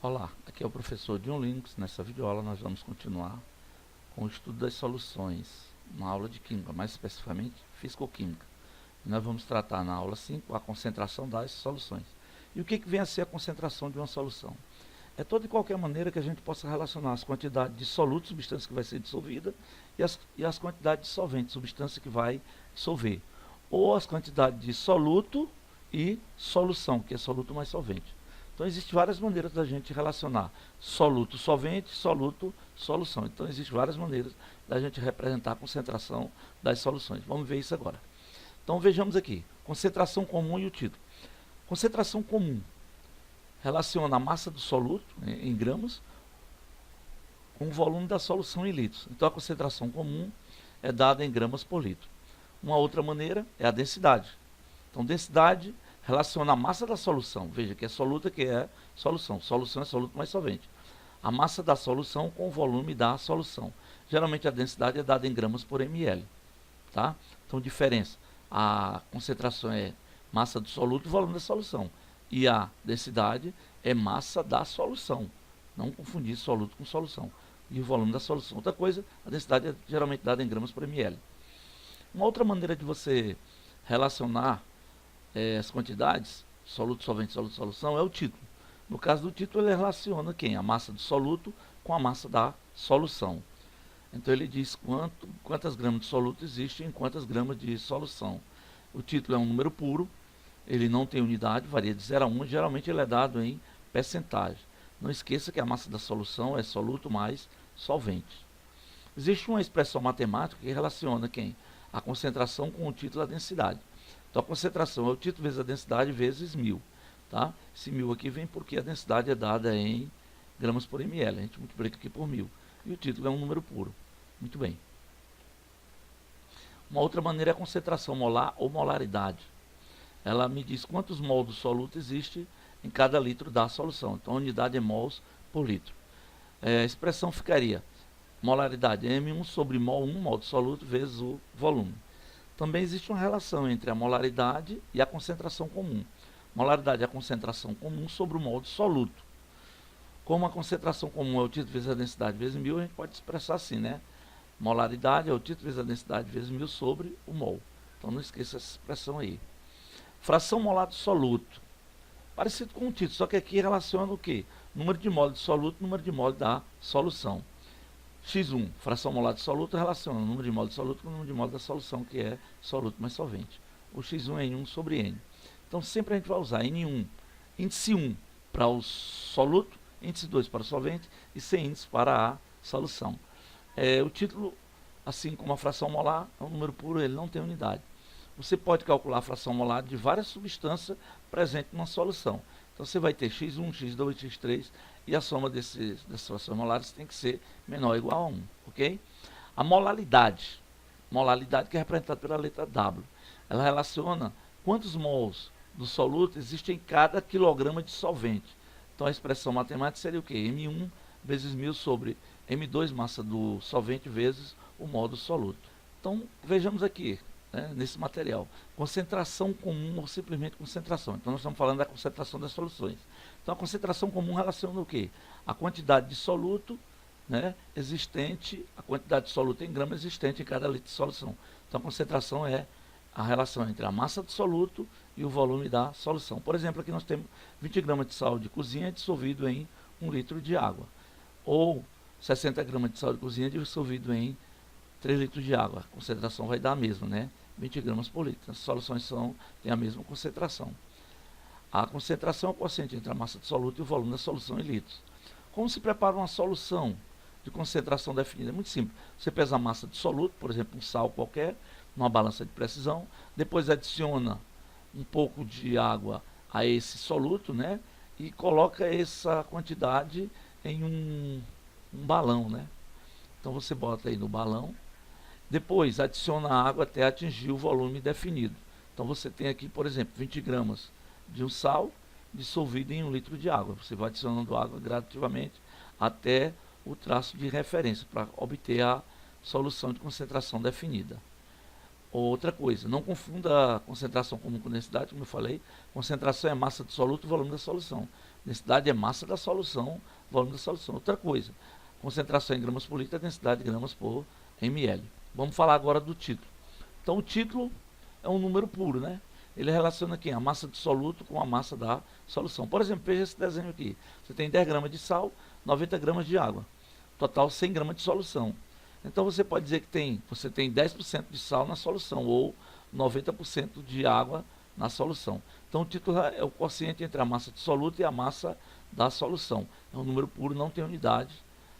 Olá, aqui é o professor John Linux. Nessa videoaula nós vamos continuar com o estudo das soluções na aula de Química, mais especificamente Físico-Química. Nós vamos tratar na aula 5 a concentração das soluções. E o que vem a ser a concentração de uma solução? É toda e qualquer maneira que a gente possa relacionar as quantidades de soluto, substância que vai ser dissolvida, e as quantidades de solvente, substância que vai dissolver. Ou as quantidades de soluto e solução, que é soluto mais solvente. Então, existem várias maneiras da gente relacionar soluto, solvente, soluto, solução. Então, existem várias maneiras da gente representar a concentração das soluções. Vamos ver isso agora. Então, vejamos aqui. Concentração comum e o título. Concentração comum relaciona a massa do soluto, em gramas, com o volume da solução em litros. Então, a concentração comum é dada em gramas por litro. Uma outra maneira é a densidade. Então, densidade relaciona a massa da solução. Veja que é soluta, que é solução. Solução é soluto mais solvente. A massa da solução com o volume da solução. Geralmente a densidade é dada em gramas por ml. Tá? Então, diferença. A concentração é massa do soluto e volume da solução. E a densidade é massa da solução. Não confundir soluto com solução. E o volume da solução. Outra coisa, a densidade é geralmente dada em gramas por ml. Uma outra maneira de você relacionar as quantidades, soluto, solvente, soluto, solução, é o título. No caso do título, ele relaciona quem? A massa do soluto com a massa da solução. Então ele diz quantas gramas de soluto existem em quantas gramas de solução. O título é um número puro, ele não tem unidade, varia de 0 a 1, geralmente ele é dado em percentagem. Não esqueça que a massa da solução é soluto mais solvente. Existe uma expressão matemática que relaciona quem? A concentração com o título e a densidade. Então, a concentração é o título vezes a densidade vezes 1000. Tá? Esse 1000 aqui vem porque a densidade é dada em gramas por ml. A gente multiplica aqui por 1000. E o título é um número puro. Muito bem. Uma outra maneira é a concentração molar ou molaridade. Ela me diz quantos mols do soluto existe em cada litro da solução. Então, a unidade é mols por litro. A expressão ficaria molaridade M1 sobre mol 1, mol do soluto, vezes o volume. Também existe uma relação entre a molaridade e a concentração comum. Molaridade é a concentração comum sobre o mol do soluto. Como a concentração comum é o título vezes a densidade vezes 1000, a gente pode expressar assim, né? Molaridade é o título vezes a densidade vezes 1000 sobre o mol. Então não esqueça essa expressão aí. Fração molar do soluto. Parecido com o título, só que aqui relaciona o quê? Número de mol do soluto, número de mol da solução. X1, fração molar de soluto, relaciona o número de mol de soluto com o número de mol da solução, que é soluto mais solvente. O X1 é N1 sobre N. Então, sempre a gente vai usar N1, índice 1 para o soluto, índice 2 para o solvente e sem índice para a solução. O título, assim como a fração molar, é um número puro, ele não tem unidade. Você pode calcular a fração molar de várias substâncias presentes numa solução. Então, você vai ter X1, X2, X3, e a soma dessas frações molares tem que ser menor ou igual a 1, ok? A molaridade que é representada pela letra W, ela relaciona quantos mols do soluto existem em cada quilograma de solvente. Então, a expressão matemática seria o quê? M1 vezes 1000 sobre M2, massa do solvente, vezes o mol do soluto. Então, vejamos aqui, nesse material, concentração comum ou simplesmente concentração. Então, nós estamos falando da concentração das soluções. Então, a concentração comum relaciona o quê? A quantidade de soluto, existente, a quantidade de soluto em gramas existente em cada litro de solução. Então, a concentração é a relação entre a massa do soluto e o volume da solução. Por exemplo, aqui nós temos 20 gramas de sal de cozinha dissolvido em 1 litro de água. Ou 60 gramas de sal de cozinha dissolvido em 3 litros de água. A concentração vai dar a mesma, 20 gramas por litro. As soluções têm a mesma concentração. A concentração é o quociente entre a massa do soluto e o volume da solução em litros. Como se prepara uma solução de concentração definida? É muito simples. Você pesa a massa do soluto, por exemplo, um sal qualquer, numa balança de precisão, depois adiciona um pouco de água a esse soluto, e coloca essa quantidade em um balão, Então você bota aí no balão, depois adiciona a água até atingir o volume definido. Então você tem aqui, por exemplo, 20 gramas de um sal dissolvido em 1 litro de água. Você vai adicionando água gradativamente até o traço de referência para obter a solução de concentração definida. Outra coisa, não confunda a concentração comum com densidade, como eu falei. Concentração é massa do soluto e volume da solução. Densidade é massa da solução, volume da solução. Outra coisa, concentração em gramas por litro é densidade de gramas por ml. Vamos falar agora do título. Então o título é um número puro, né? Ele relaciona aqui a massa do soluto com a massa da solução. Por exemplo, veja esse desenho aqui. Você tem 10 gramas de sal, 90 gramas de água. Total 100 gramas de solução. Então você pode dizer que você tem 10% de sal na solução ou 90% de água na solução. Então o título é o quociente entre a massa do soluto e a massa da solução. É um número puro, não tem unidade.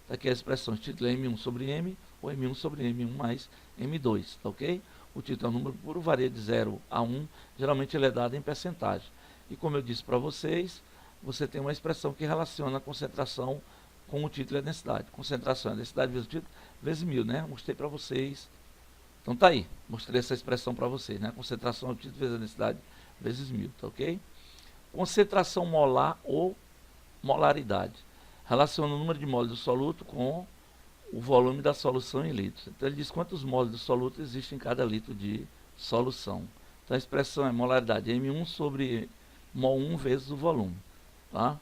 Tá aqui a expressão, o título é M1 sobre M ou M1 sobre M1 mais M2, tá ok? O título é um número puro, varia de 0 a 1, geralmente ele é dado em percentagem. E como eu disse para vocês, você tem uma expressão que relaciona a concentração com o título e a densidade. Concentração é a densidade vezes o título, vezes 1000, né? Mostrei para vocês. Então tá aí, mostrei essa expressão para vocês, né? Concentração é o título vezes a densidade vezes 1000, tá ok? Concentração molar ou molaridade. Relaciona o número de moles do soluto com o volume da solução em litros. Então ele diz quantos moles do soluto existem em cada litro de solução. Então a expressão é molaridade M1 sobre mol 1 vezes o volume. Tá?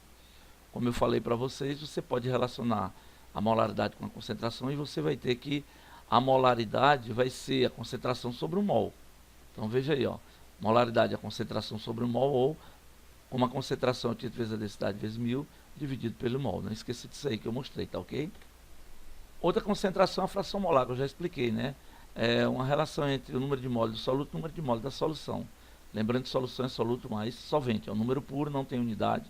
Como eu falei para vocês, você pode relacionar a molaridade com a concentração e você vai ter que a molaridade vai ser a concentração sobre o mol. Então veja aí, ó, molaridade é a concentração sobre o mol ou como a concentração é o título vezes a densidade vezes 1000 dividido pelo mol. Não esqueça disso aí que eu mostrei, tá ok? Outra concentração é a fração molar, que eu já expliquei, né? É uma relação entre o número de moles do soluto e o número de moles da solução. Lembrando que solução é soluto mais solvente. É um número puro, não tem unidade.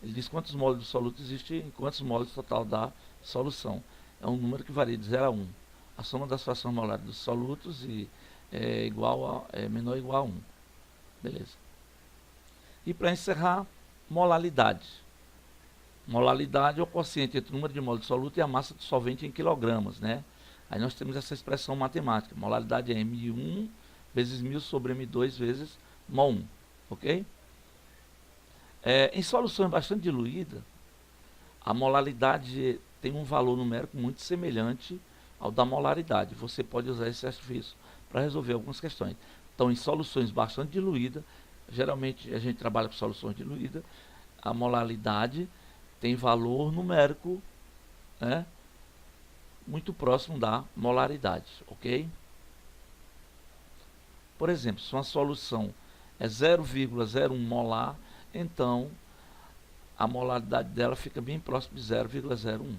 Ele diz quantos moles do soluto existem e quantos moles total da solução. É um número que varia de 0 a 1. A soma das frações molares dos solutos é menor ou igual a 1. Beleza. E para encerrar, molalidade. Molalidade é o quociente entre o número de moles do soluto e a massa do solvente em quilogramas, né? Aí nós temos essa expressão matemática. Molalidade é M1 vezes 1000 sobre M2 vezes mol 1, ok? Em soluções bastante diluídas, a molalidade tem um valor numérico muito semelhante ao da molaridade. Você pode usar esse artifício para resolver algumas questões. Então, em soluções bastante diluídas, geralmente a gente trabalha com soluções diluídas, a molalidade tem valor numérico, né, muito próximo da molaridade, ok? Por exemplo, se uma solução é 0,01 molar, então a molaridade dela fica bem próximo de 0,01.